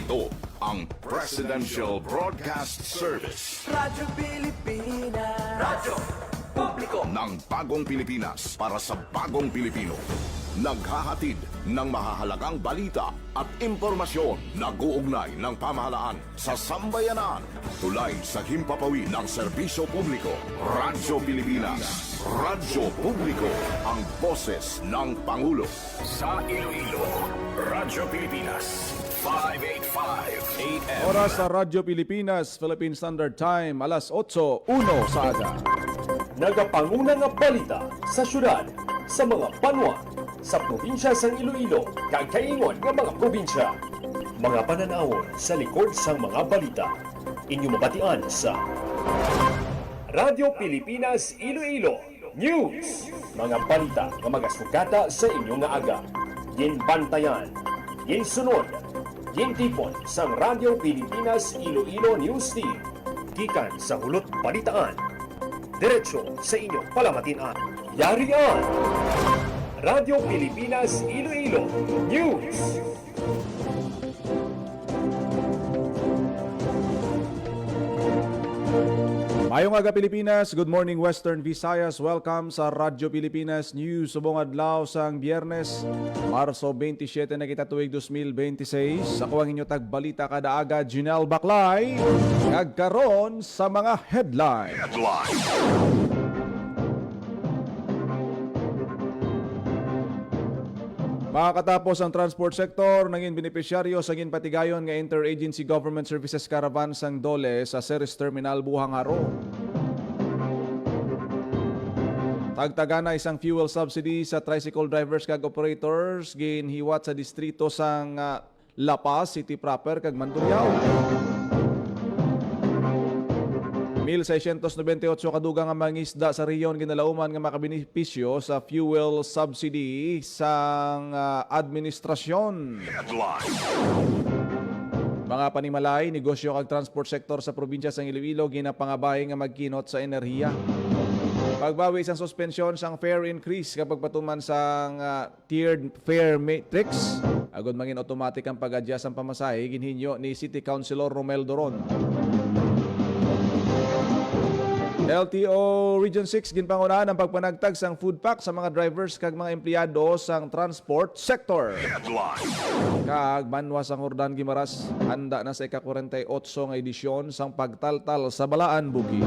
Ito ang Presidential Broadcast Service. Radyo Pilipinas. Radyo Publiko Ng bagong Pilipinas para sa bagong Pilipino. Naghahatid ng mahahalagang balita at impormasyon na guugnay ng pamahalaan sa sambayanan. Tulay sa himpapawid ng serbisyo publiko. Radyo Pilipinas. Radyo Publiko. Ang boses ng Pangulo. Sa Iloilo, Radyo Pilipinas. 585 AM. Oras sa Radyo Pilipinas, Philippine Standard Time, alas 8:01 sa aga. Nagapanguna nga balita sa syudad, sa mga banwa, sa probinsya sang Iloilo, kag kaingon nga mga probinsya. Mga pananawon sa likod sang mga balita. Inyo mabatian sa Radyo Pilipinas Iloilo News. Mga balita nga magasugata sa inyo nga aga. Ginbantayan, ginsunod, gintipon sang Radyo Pilipinas Iloilo News Team. Gikan sa hulot balitaan. Diretso sa inyong palamatian. Yarian! Radyo Pilipinas Iloilo News. Mayong aga Pilipinas, good morning Western Visayas. Welcome sa Radyo Pilipinas News. Subong adlaw sang Biyernes, Marso 27 na kita tuig 2026. Ako ang inyo tagbalita kada aga, Jinel Baklay. Kagkaron sa mga headline. Makakatapos ang transport sector, naging benepisyaryo sa ginpatigayon nga Interagency Government Services Caravan sang Dole sa Ceres Terminal Buhang Haro. Tagtagana isang fuel subsidy sa tricycle drivers kag operators ginhiwat sa distrito sang La Paz City proper kag Mandurriao. 1,698 kadugang ang mga isda sa riyon ginalauman nga makabenepisyo sa fuel subsidy sang administrasyon. Mga panimalay, negosyo kag transport sector sa probinsya sang Iloilo ginapangabay nga magkinot sa enerhiya. Pagbawi isang suspensyon sang fare increase kapag patuman sang tiered fare matrix. Agod mangin automatic ang pag-adjust ang pamasahe ginhinyo ni City Councilor Romel Doron. LTO Region 6 ginpangunahan ang pagpanagtag sang food pack sa mga drivers kag mga empleyado sang transport sector. Kag banwa sang Hordan Guimaras handa na sa ika-48 nga edisyon sang pagtaltal sa Balaan Bukid.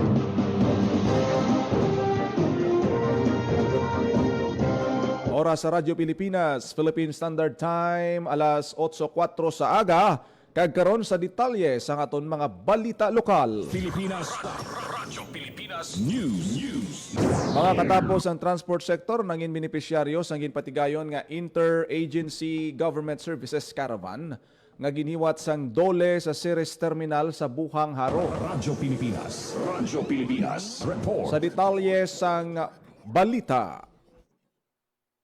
Oras sa Radyo Pilipinas, Philippine Standard Time, alas 8:04 sa aga. Kagkaron sa detalye sa aton mga balita lokal. Pilipinas. Radyo Pilipinas News. Mga katapos ang transport sector nangin benepisyaryo sa ginpatigayon nga Interagency Government Services Caravan nga ginhiwat sang Dole sa Ceres Terminal sa Buhang Haro. Radyo Pilipinas. Radyo Pilipinas. Report. Sa detalye sang balita.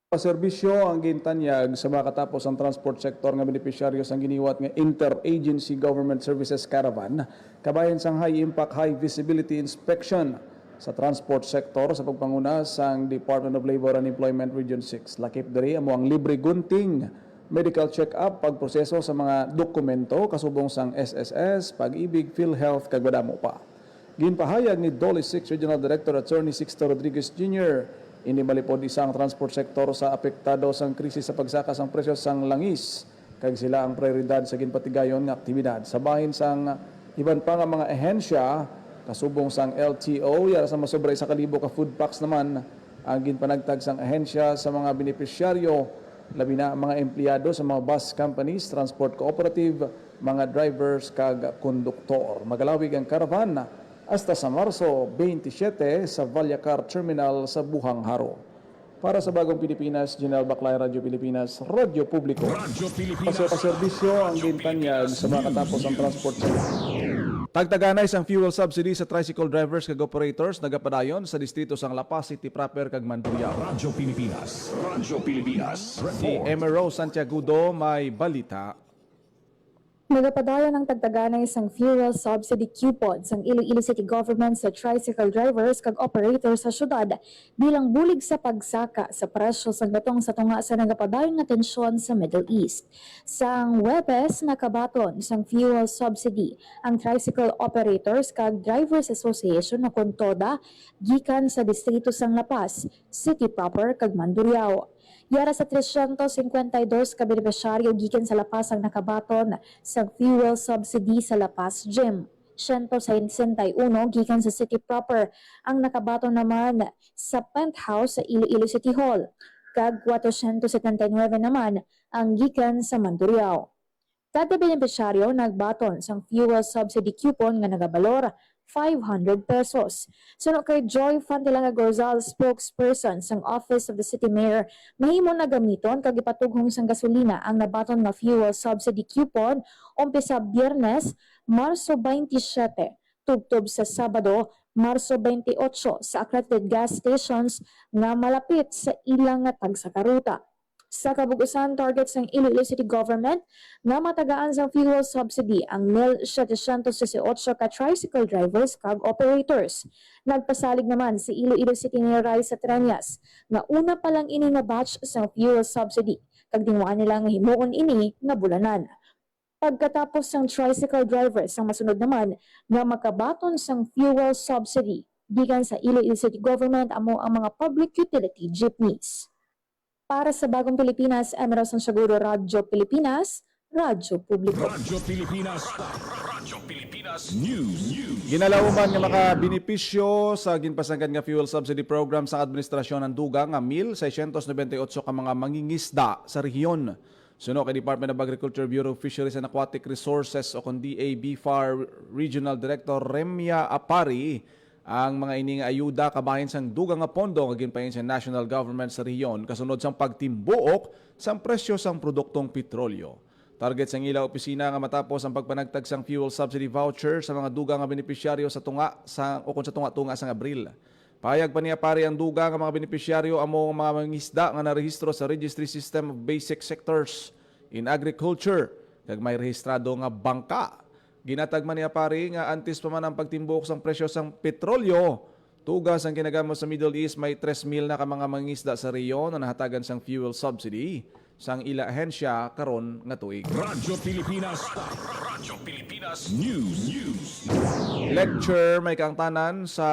Serbisyo ang gintanyag sa mga katapos ang transport sector nga benepisyaryo sang giniwat nga Interagency Government Services Caravan kabayan sang high impact high visibility inspection sa transport sector sa pagpanguna sang Department of Labor and Employment Region 6. Lakip diri amo ang libre gunting, medical check-up, pagproseso sa mga dokumento kasubong sang SSS, Pag-ibig, PhilHealth kag madamo pa. Ginpahayag ni Dole 6 Regional Director Attorney Sixto Rodriguez Jr. Inimalipod isang transport sector sa apektado sang krisis sa pagsaka sang presyo sang langis kag sila ang prioridad sa ginpatigayon nga aktibidad sa bahin sang iban pa nga mga ehensya kasubong sang LTO yara sa masobra 1,000 ka food packs naman ang ginpanagtag sang ehensya sa mga benepisyaryo labi na mga empleyado sa mga bus companies, transport cooperative, mga drivers kag konduktor. Magalawig ang caravan hasta sa Marso 27 sa Vallecar Terminal sa Buhang Haro. Para sa Bagong Pilipinas, Jinel Baklay, Radyo Pilipinas, Radyo Publiko. Radyo Pilipinas. Paserbisyo ang gintanyag sa mga katapos ang transport sector. Tagtagana isang fuel subsidy sa tricycle drivers kag operators nagapadayon sa distrito sang La Paz City proper kag Mandurriao. Radyo Pilipinas. Radyo Pilipinas. Si Emero Santiagudo may balita. Nagapadayon ng tagtaganay sang fuel subsidy coupon sang Iloilo City Government sa tricycle drivers kag operators sa syudad bilang bulig sa pagsaka sa presyo sang gatong sa tunga sa nagapadayon nga tensyon sa Middle East. Sang Webes nakabaton sang fuel subsidy ang Tricycle Operators kag Drivers Association na kontoda gikan sa distrito sang La Paz, City proper kag Mandurriao. Yara sa 352 ka benepisyaryo gikan sa La Paz ang nakabaton sa fuel subsidy sa La Paz Gym. 161 gikan sa City proper ang nakabaton naman sa penthouse sa Iloilo City Hall. Kag 479 naman ang gikan sa Mandurriao. Kada benepisyaryo nagbaton sang fuel subsidy coupon nga nagabalor 500 pesos. Suno kay Joy Fantilanga Gorzal, spokesperson sang Office of the City Mayor, mahimo na gamiton kag ipatughong sang gasolina ang nabaton nga fuel subsidy coupon umpisa Biyernes, Marso 27, tubtob sa Sabado, Marso 28 sa accredited gas stations nga malapit sa ilang nga tagsakaruta. Sa kabugusan targets ng Iloilo City Government na matagaan sa fuel subsidy ang 1,718 ka tricycle drivers kag operators. Nagpasalig naman si Iloilo City Mayor Raisa Treñas na una pa lang ini nga batch sa fuel subsidy kag dinuan nila nga himuon ini nga bulanan. Pagkatapos ng tricycle drivers ang masunod naman nga makabaton sang fuel subsidy gikan sa Iloilo City Government amo ang mga public utility jeepneys. Para sa Bagong Pilipinas, Emerson Saguro, Radyo Pilipinas, Radyo Publiko. Radyo Pilipinas. Radyo Pilipinas News. Ginalauman nga makabenepisyo sa ginpasanggan nga fuel subsidy program sa administrasyon ng Dugang nga 1,698 ka mga mangingisda sa rehiyon. Suno kay Department of Agriculture, Bureau of Fisheries and Aquatic Resources o kung DABFAR Regional Director Remia Apari, ang mga ining ayuda kabahin sang dugang nga pondo nga ginpahin sa national government sa rehiyon kasunod sang pagtimbuok sang presyo sang produktong petrolyo. Target sang ila opisina nga matapos ang pagpanagtag sang fuel subsidy voucher sa mga dugang nga benepisyaryo sa tunga o kung sa tunga sang Abril. Payag pa niya pare ang dugang nga mga benepisyaryo amo mga mangisda nga narehistro sa Registry System of Basic Sectors in Agriculture kag may rehistrado nga bangka. Ginatagman niya pari nga antes pa man ang pagtimbok sang presyo sang petrolyo. Tugas ang ginagamo sa Middle East may 3,000 na ka mga mangisda sa rehiyon na nahatagan sang fuel subsidy sang ila ahensya karon nga tuig. Radyo Pilipinas. Radyo Pilipinas News. Lecture may kaangtanan sa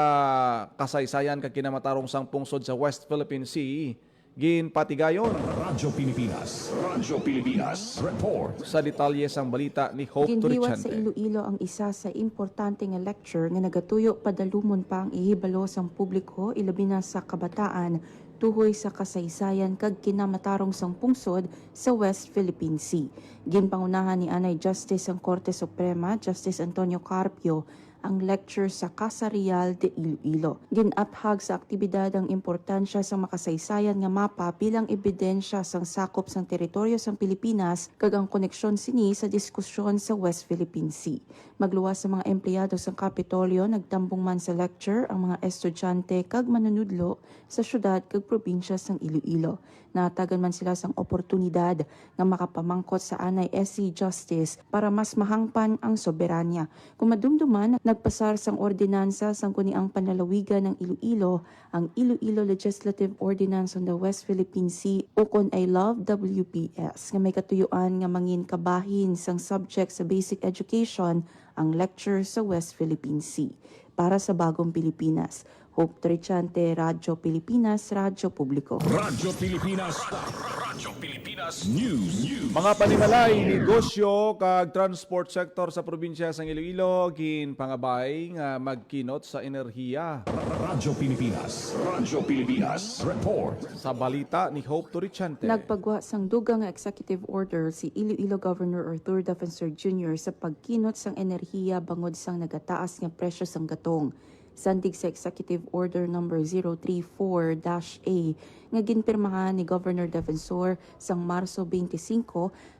kasaysayan kag kinamatarong sang pungsod sa West Philippine Sea. Ginpatigayon Radyo Pilipinas. Radyo Pilipinas Report. sa detalye sang balita ni Hope Ginhiwat sa Turichante. Iloilo ang isa sa importante nga lecture nga nagatuyo padalumon pa ang ihibalo sang publiko ilabi na sa kabataan tuhoy sa kasaysayan kag kinamatarong sang pungsod sa West Philippine Sea. Ginpangunahan ni Anay Justice ang Korte Suprema, Justice Antonio Carpio, ang lecture sa Casa Real de Iloilo. Ginaphag sa aktibidad ang importansya sa makasaysayan nga mapa bilang ebidensya sang sakop sang teritoryo sang Pilipinas kag ang koneksyon sini sa diskusyon sa West Philippine Sea. Magluwas sa mga empleyado sang Kapitolyo, nagtambong man sa lecture ang mga estudyante kag manunudlo sa syudad kag probinsya sang Iloilo. Natagan man sila sang oportunidad nga makapamangkot sa Anay SC Justice para mas mahangpan ang soberanya. Kung madumduman, nagpasar sang ordinansa sang kuniang panlalawigan ng Iloilo, ang Iloilo Legislative Ordinance on the West Philippine Sea o kon I Love WPS nga may katuyuan nga mangin kabahin sang subject sa basic education ang lecture sa West Philippine Sea. Para sa Bagong Pilipinas, Hope Turichante, Radyo Pilipinas, Radyo Publiko. Radyo Pilipinas. Radyo Pilipinas News. Mga panimalay, negosyo kag transport sector sa probinsya sang Iloilo ginpangabay nga magkinot sa enerhiya. Radyo Pilipinas. Radyo Pilipinas Report. Sa balita ni Hope Turichante. Nagpagwa sang dugang nga executive order si Iloilo Governor Arthur Defensor Jr. sa pagkinot sang enerhiya bangod sang nagataas nga presyo sang gatong. Sandig sa Executive Order number 034-A nga ginpirmahan ni Governor Defensor sang Marso 25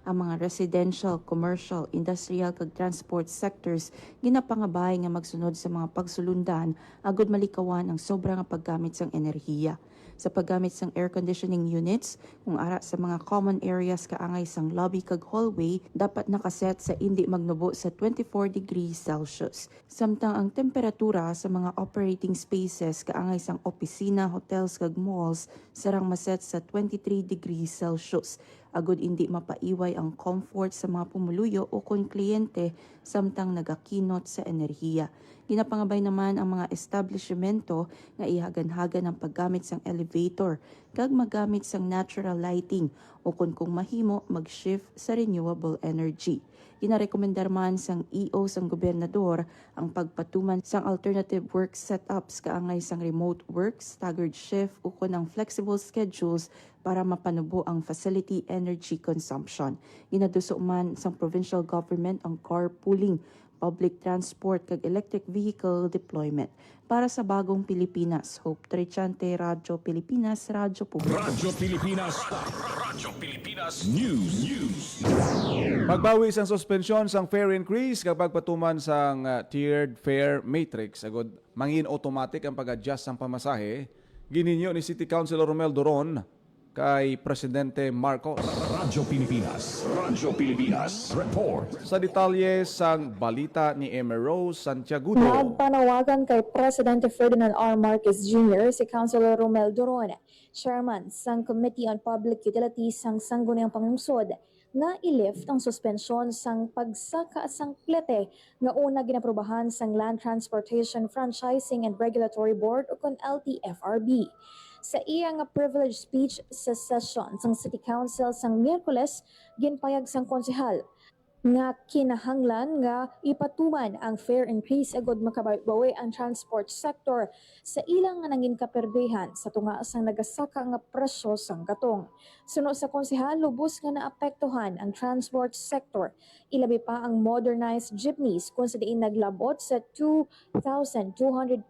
ang mga residential, commercial, industrial kag transport sectors ginapangabay nga magsunod sa mga pagsulundan agud malikawan ang sobra nga paggamit sang enerhiya. sa paggamit sang air conditioning units kung ara sa mga common areas kaangay sang lobby kag hallway dapat nakaset sa hindi magnubo sa 24 degrees Celsius. Samtang ang temperatura sa mga operating spaces kaangay sang opisina, hotels kag malls sarang maset sa 23 degrees Celsius. Agud hindi mapaiway ang comfort sa mga pumuluyo o kon kliyente samtang nagakinot sa enerhiya. Ginapangabay naman ang mga establishmento nga ihagan-hagan ang paggamit sang elevator kag magamit sang natural lighting o kung mahimo mag-shift sa renewable energy. Ginarekomendar man sang EO sang gobernador ang pagpatuman sang alternative work setups kaangay sang remote work, staggered shift o kun ang flexible schedules para mapanubo ang facility energy consumption. Ginaduso man sang provincial government ang carpooling, public transport kag electric vehicle deployment. Para sa bagong Pilipinas, Hope Trichante, Radyo Pilipinas, Radyo Publiko. Radyo Pilipinas. Radyo Pilipinas News. Magbawi sang suspensyon sang fare increase kapag patuman sang tiered fare matrix. Agod mangin automatic ang pag-adjust sang pamasahe. Gininyo ni City Councilor Romel Doron kay Presidente Marcos. Radyo Pilipinas. Radyo Pilipinas. Report. Sa detalye sang balita ni Emma Rose Santiagudo. Nagpanawagan kay Presidente Ferdinand R. Marcos Jr. si Councilor Romel Doron, Chairman sang Committee on Public Utilities sang Sangguniang Panglungsod, nga i-lift ang suspensyon sang pagsaka sang plete nga una ginaprubahan sang Land Transportation Franchising and Regulatory Board o kon LTFRB. Sa iya nga privilege speech sa session sang City Council sang Miyerkules, ginpayag sang konsehal nga kinahanglan nga ipatuman ang fare increase agod makabawi ang transport sector sa ilang nga nangin kaperdihan sa tunga sang nagasaka nga presyo sang katong. Suno sa konsehal, lubos nga naapektuhan ang transport sector. Ilabi pa ang modernized jeepneys kung sa diin naglabot sa 2,200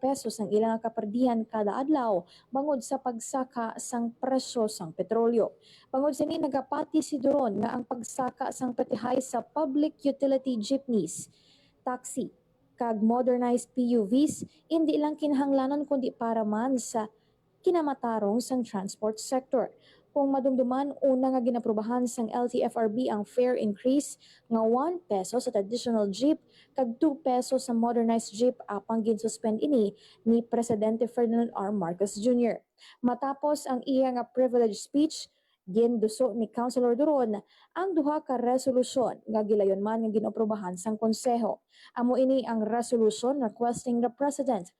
pesos ang ilang kaperdihan kada adlaw bangod sa pagsaka sang presyo sang petrolyo. Bangod sa ni nagapati si Doron nga ang pagsaka sang petihay sa public utility jeepneys, taxi, kag modernized PUVs, hindi lang kinahanglanan kundi para man sa kinamatarong sang transport sector. Kung madumduman, una nga ginaprubahan sang LTFRB ang fare increase nga 1 peso sa traditional jeep kag 2 peso sa modernized jeep apang ginsuspend ini ni Presidente Ferdinand R. Marcos Jr. Matapos ang iya nga privilege speech, ginduso ni Councilor Doron ang duha ka resolusyon nga gilayon man nga ginaprubahan sang konseho. Amo ini ang resolution requesting the President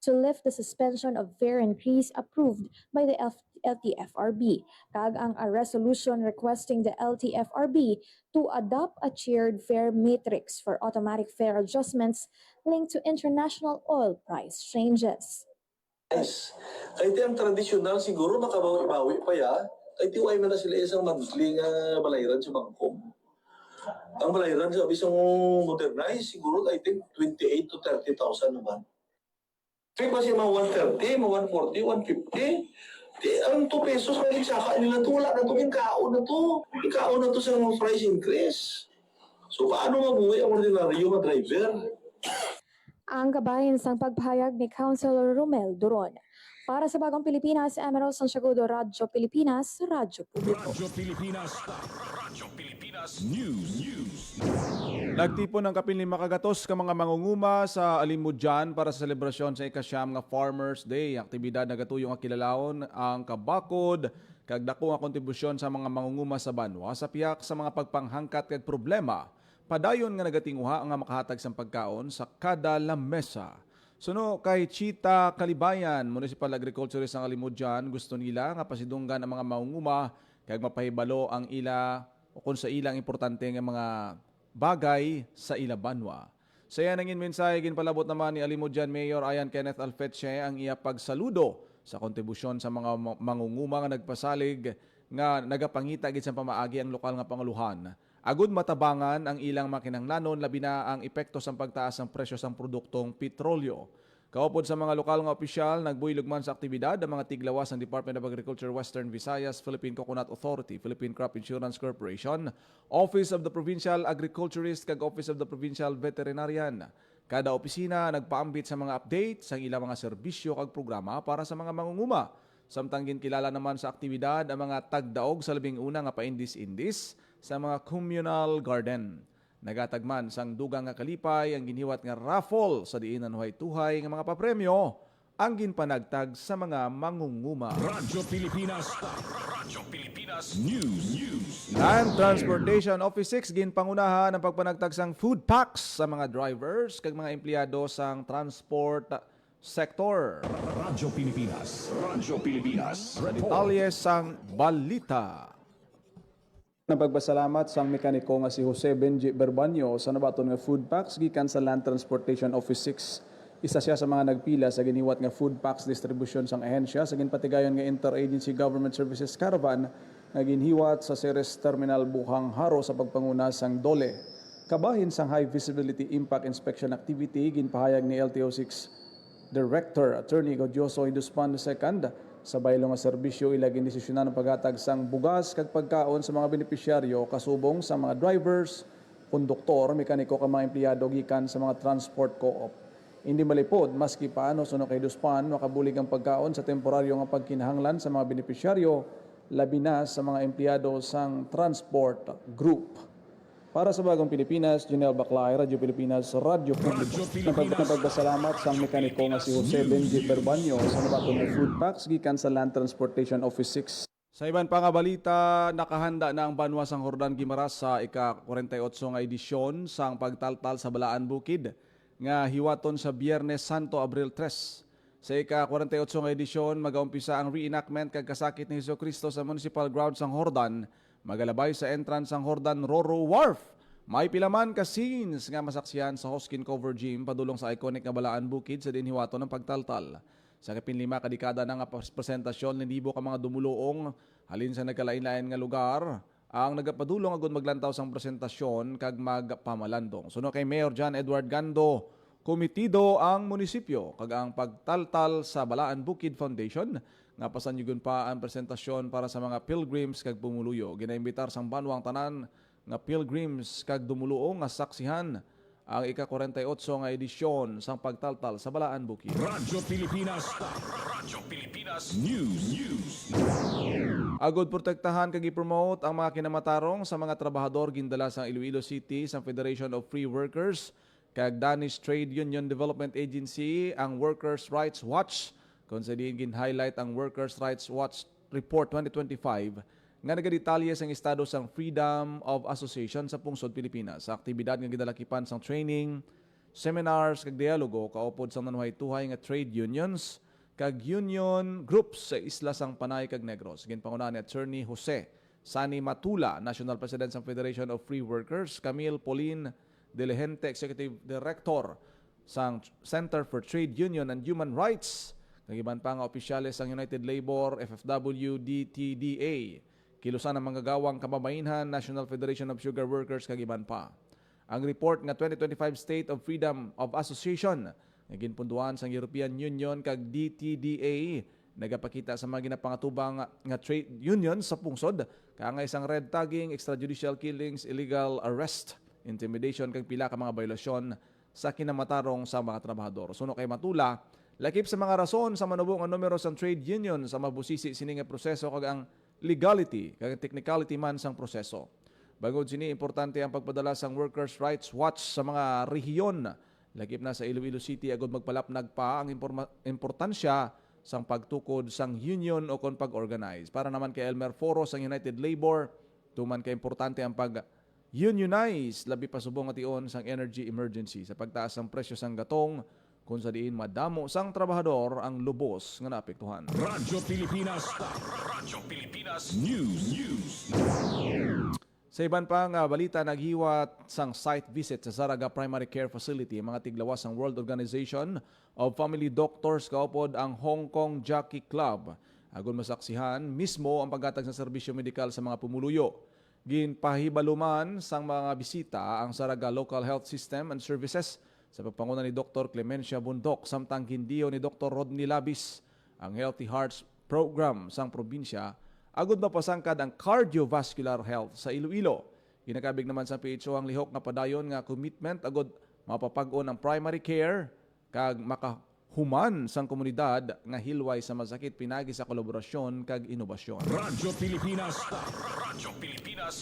to lift the suspension of fare increase approved by the LTFRB, kag ang a resolution requesting the LTFRB to adopt a tiered fare matrix for automatic fare adjustments linked to international oil price changes. Yes. Kaya iti ang tradisyonal siguro makabawi-bawi pa ya. Kaya iti way man na sila isang monthly nga balayran sa bangkom. Ang balayran sa isang modernized siguro I think 28 to 30,000 naman. Kaya kasi mga 130, mga 140, 150. Di, ang 2 pesos na saka nila ito, wala na ito, ikaon na ito. Ikaon na ito sa price increase. So paano mabuhay ang ordinaryo mga driver? Ang kabahin sang pagpahayag ni Councilor Romel Doron. Para sa Bagong Pilipinas, Emerald Santiagudo, Radyo Pilipinas, Radyo Publiko. Radyo Pilipinas. Radyo Pilipinas News. Nagtipon ng kapin 5 kagatos ka mga mangunguma sa Alimudjan para sa selebrasyon sa ikasyam nga Farmers Day. Aktibidad na gatuyong nga kilalaon ang kabakod kag dako nga kontribusyon sa mga mangunguma sa banwa sa piyak sa mga pagpanghangkat kag problema. Padayon nga nagatinguha nga makahatag sang pagkaon sa kada lamesa. Suno kay Chita Kalibayan, Municipal Agriculturist ng Alimudjan, gusto nila nga pasidunggan ang mga mangunguma kag mapahibalo ang ila o kung sa ilang importante nga mga bagay sa ila banwa. Sa yan ang mensahe ginpalabot naman ni Alimudjan Mayor Ayan Kenneth Alfetche ang iya pagsaludo sa kontribusyon sa mga mangunguma nga nagpasalig nga nagapangita gid sa pamaagi ang lokal nga panguluhan. Agud matabangan ang ilang makinahanglanon labi na ang epekto sa pagtaas ng presyo sa produktong petrolyo. Kaupod sa mga lokal nga opisyal, nagbuylog man sa aktibidad ang mga tiglawas ng Department of Agriculture Western Visayas, Philippine Coconut Authority, Philippine Crop Insurance Corporation, Office of the Provincial Agriculturist kag Office of the Provincial Veterinarian. Kada opisina nagpaambit sa mga update sa ilang mga serbisyo kag programa para sa mga mangunguma. Samtang ginkilala naman sa aktibidad ang mga tagdaog sa labing una nga paindis-indis sa mga communal garden. Nagatagman sang dugang nga kalipay ang ginhiwat nga raffle sa diin nanuhay-tuhay nga mga papremyo ang ginpanagtag sa mga mangunguma. Radyo Pilipinas. Radyo Pilipinas News. Land Transportation Office 6 ginpangunahan ang pagpanagtag sang food packs sa mga drivers kag mga empleyado sang transport sector. Radyo Pilipinas. Radyo Pilipinas. Detalye sang balita. Nagpagpasalamat sang mekaniko nga si Jose Benji Berbanyo sa nabaton nga food packs gikan sa Land Transportation Office 6. Isa siya sa mga nagpila sa giniwat nga food packs distribution sang ahensya sa ginpatigayon nga Interagency Government Services Caravan nga ginhiwat sa Ceres Terminal Buhang Haro sa pagpanguna sang DOLE. Kabahin sang High Visibility Impact Inspection Activity ginpahayag ni LTO6 Director Attorney Godioso Hiduspan II sa baylo nga serbisyo ilagin desisyonan ng paghatag sang bugas kag pagkaon sa mga benepisyaryo kasubong sa mga drivers, konduktor, mekaniko kag mga empleyado gikan sa mga transport co-op. Hindi malipod maski paano suno kay Hiduspan makabulig ang pagkaon sa temporaryo nga pagkinahanglan sa mga benepisyaryo labi na sa mga empleyado sang transport group. Para sa Bagong Pilipinas, Janelle Baclay, Radyo Pilipinas, Radyo Publiko. Nagpagpasalamat sa mekaniko nga si Jose Benji Berbanyo sa nabaton nga food packs gikan sa Land Transportation Office 6. Sa iban pa nga balita, nakahanda na ang banwa sang Jordan Guimaras sa ika-48 nga edisyon sang pagtaltal sa Balaan Bukid nga hiwaton sa Biyernes Santo, Abril 3. Sa ika-48 nga edisyon, mag-aumpisa ang reenactment kag kasakit ni Jesucristo sa Municipal Grounds sang Jordan, magalabay sa entrance sang Jordan Roro Wharf. May pilaman ka scenes nga masaksihan sa Hoskin Cover Gym padulong sa iconic nga Balaan Bukid sa dinhiwaton ng pagtaltal. Sa kapinlima kadekada na nga presentasyon ni libo ka mga dumuluong halin sa nagkalain-lain nga lugar ang nagapadulong agud maglantaw sang presentasyon kag magpamalandong. Suno kay Mayor John Edward Gando, komitido ang munisipyo kag ang pagtaltal sa Balaan Bukid Foundation nga pasanyugon pa ang presentasyon para sa mga pilgrims kag pumuluyo. Ginaimbitar sang banwang tanan nga pilgrims kag dumuluong nga saksihan ang ika-48 nga edisyon sang pagtaltal sa Balaan Bukid. Radyo Pilipinas. Radyo Pilipinas News. Agod protektahan kag i-promote ang mga kinamatarong sa mga trabahador gindala sa Iloilo City sa Federation of Free Workers kag Danish Trade Union Development Agency ang Workers' Rights Watch kung sa diin gin-highlight ang Workers' Rights Watch Report 2025 nga nagadetalye sang estado sang freedom of association sa pungsod Pilipinas. Sa aktibidad nga gidalakipan sang training, seminars kag dialogo kaupod sang nanuhay-tuhay nga trade unions kag union groups sa isla sang Panay kag Negros. Ginpangunahan ni Attorney Jose Sani Matula, National President sang Federation of Free Workers, Camille Pauline Delehente, Executive Director sang Center for Trade Union and Human Rights. Nagiban pa nga opisyales sang United Labor, FFW, DTDA, kilusan ang manggagawang kababainhan, National Federation of Sugar Workers, kagiban pa. Ang report nga 2025 State of Freedom of Association, naginpunduan sang European Union kag DTDA, nagapakita sa mga ginapangatubang nga trade union sa pungsod, kaya isang red tagging, extrajudicial killings, illegal arrest, intimidation kag pila ka mga violasyon sa kinamatarong sa mga trabahador. Suno kay Matula, lakip sa mga rason sa manubong ang numero sang trade union sa mabusisi sini nga proseso kag ang legality kag technicality man sang proseso. Bangod sini importante ang pagpadala sang Workers' Rights Watch sa mga rehiyon. Lakip na sa Iloilo City agud magpalapnag pa ang importansya sang pagtukod sang union o kon pag-organize. Para naman kay Elmer Foro sang United Labor, tuman kay importante ang pag-unionize labi pa subong ation sang energy emergency sa pagtaas sang presyo sang gatong kung sa diin madamo sang trabahador ang lubos nga naapektuhan. Radyo Pilipinas. Radyo Pilipinas News. Sa iban pa nga balita, naghiwat sang site visit sa Zaraga Primary Care Facility mga tiglawas sang World Organization of Family Doctors kaupod ang Hong Kong Jockey Club. Agon masaksihan mismo ang paghatag sa serbisyo medikal sa mga pumuluyo. Ginpahibaluman sang mga bisita ang Zaraga Local Health System and Services sa pagpanguna ni Dr. Clemencia Bundok samtang gindiyo ni Dr. Rodney Labis ang Healthy Hearts Program sang probinsya agud mapasangkad ang cardiovascular health sa Iloilo. Ginakabig naman sa PHO ang lihok nga padayon nga commitment agud mapapag-on ang primary care kag human sang komunidad nga hilway sa masakit pinagi sa kolaborasyon kag inobasyon. Radyo Pilipinas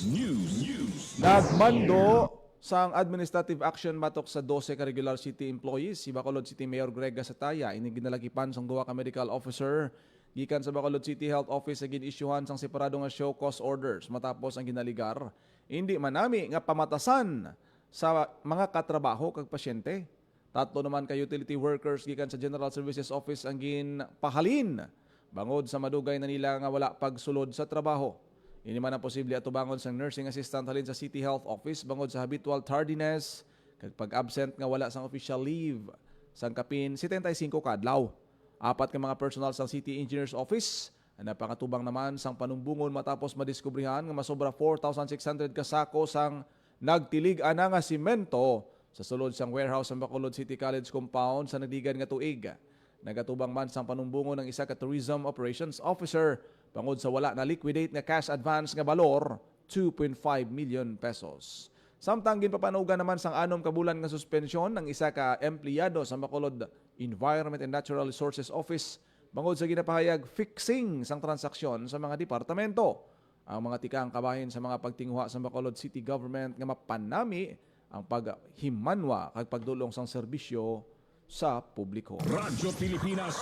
News. Nagmando sang administrative action batok sa 12 ka regular city employees si Bacolod City Mayor Greg Gasataya ini ginalagipan sang duwa ka medical officer gikan sa Bacolod City Health Office sa gin-isyuhan sang separado nga show cause orders matapos ang ginaligar hindi manami nga pamatasan sa mga katrabaho kag pasyente. Tatlo naman ka utility workers gikan sa General Services Office ang ginpahalin bangod sa madugay na nila nga wala pagsulod sa trabaho. Ini man ang posible ato bangon sang nursing assistant halin sa City Health Office bangod sa habitual tardiness kag pag-absent nga wala sang official leave sang kapin 75 kadlaw. Apat ka mga personal sang City Engineers Office ang napakatubang naman sang panumbungon matapos madiskubrihan nga masobra 4,600 ka sako sang nagtilig-ana nga simento sa sulod sang warehouse sa Bacolod City College compound sa nagdigan nga tuig. Nagatubang man sang panumbungon ng isa ka tourism operations officer bangod sa wala na liquidate nga cash advance nga balor 2.5 million pesos. Samtang ginpapanugan naman sang 6 ka bulan nga suspensyon ng isa ka empleyado sa Bacolod Environment and Natural Resources Office bangod sa ginapahayag fixing sang transaksyon sa mga departamento. Ang mga tikang kabahin sa mga pagtinguha sa Bacolod City Government nga mapanami ang paghimanwa kag pagdulong sang serbisyo sa publiko. Radyo Pilipinas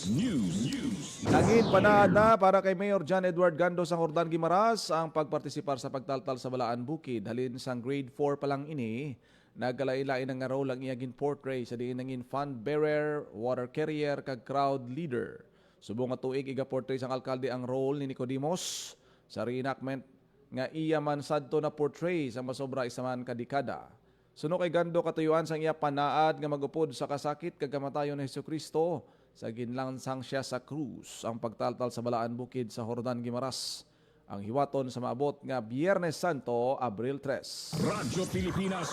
News. Nangin panahad na para kay Mayor John Edward Gando sang Jordan Guimaras ang pagpartisipar sa pagtaltal sa Balaan Bukid. Halin sang grade 4 pa lang ini, nagkalailain ang role ang iyagin portray sa diin nangin fund bearer, water carrier, kag crowd leader. Subong nga tuig iga-portray sang alkalde ang role ni Nicodemos sa reenactment nga iya man sadto na portray sa masobra isa man ka dekada. Suno kay Gando katuyuan sang iya panaad nga magupod sa kasakit kag kamatayon ni Hesukristo sa ginlansang siya sa krus ang pagtaltal sa Balaan Bukid sa Jordan Guimaras. Ang hiwaton sa maabot nga Biyernes Santo, Abril 3. Radyo Pilipinas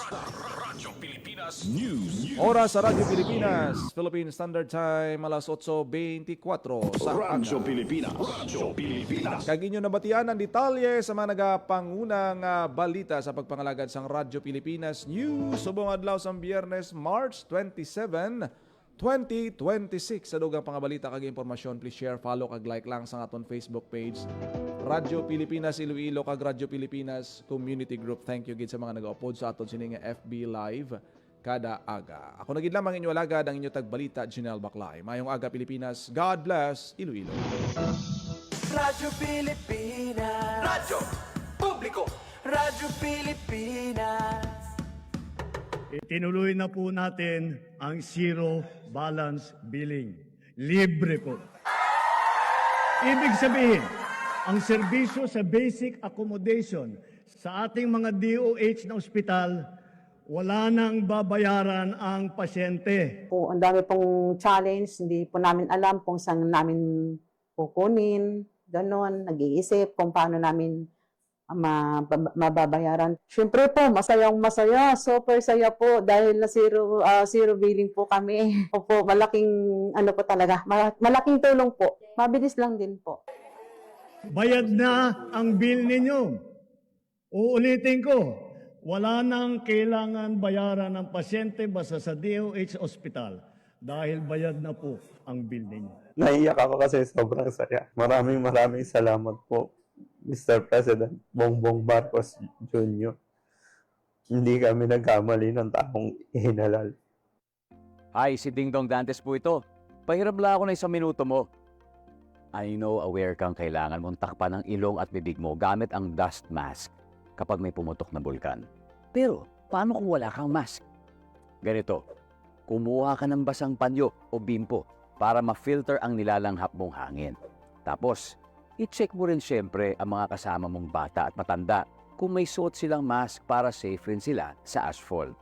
News. Oras sa Radyo Pilipinas, Philippine Standard Time, alas 8:24 sa Radyo aga. Pilipinas. Kag inyo nabatian ang detalye sa mga nagapangunang balita sa pagpangalagad sang Radyo Pilipinas News. Subong adlaw sang Biyernes, March 27, 2026. Sa dugang pangabalita kag impormasyon, please share, follow kag like lang sa aton Facebook page Radyo Pilipinas Iloilo kag Radyo Pilipinas Community Group. Thank you gid sa mga nag-upload sa aton sining FB Live kada aga. Ako na gid lamang inyo alagad ang inyo tagbalita Janelle Baclay. Mayong aga Pilipinas. God bless Iloilo. Radyo Pilipinas. Radyo Publiko. Radyo Pilipinas. Itinuloy na po natin ang zero balance billing. Libre po. Ibig sabihin, ang serbisyo sa basic accommodation sa ating mga DOH na ospital, wala nang babayaran ang pasyente. Po, ang dami pong challenge, hindi po namin alam kung saan namin kukunin, ganon, nag-iisip kung paano namin mababayaran. Siyempre po, masayang-masaya, super saya po dahil na zero billing po kami. Opo, malaking ano po talaga, malaking tulong po. Mabilis lang din po. Bayad na ang bill ninyo. Uulitin ko, wala nang kailangan bayaran ng pasyente basta sa DOH Hospital dahil bayad na po ang bill ninyo. Naiyak ako kasi sobrang saya. Maraming salamat po, Mr. President Bongbong Marcos Jr. Hindi kami nagkamali ng taong ihinalal. Hi, si Ding Dong Dantes po ito. Pahiram lang ako ng 1 minuto mo. I know aware kang kailangan mong takpan ng ilong at bibig mo gamit ang dust mask kapag may pumutok na bulkan. Pero, paano kung wala kang mask? Ganito, kumuha ka ng basang panyo o bimpo para ma-filter ang nilalanghap mong hangin. Tapos, i-check mo rin siyempre ang mga kasama mong bata at matanda kung may suot silang mask para safe rin sila sa asphalt.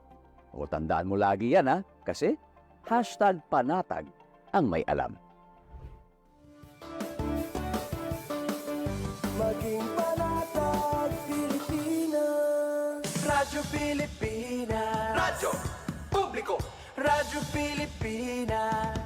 O tandaan mo lagi yan ha, kasi #panatag ang may alam. Maging panatag Pilipinas. Radyo Pilipinas. Radyo Publiko. Radyo Pilipinas.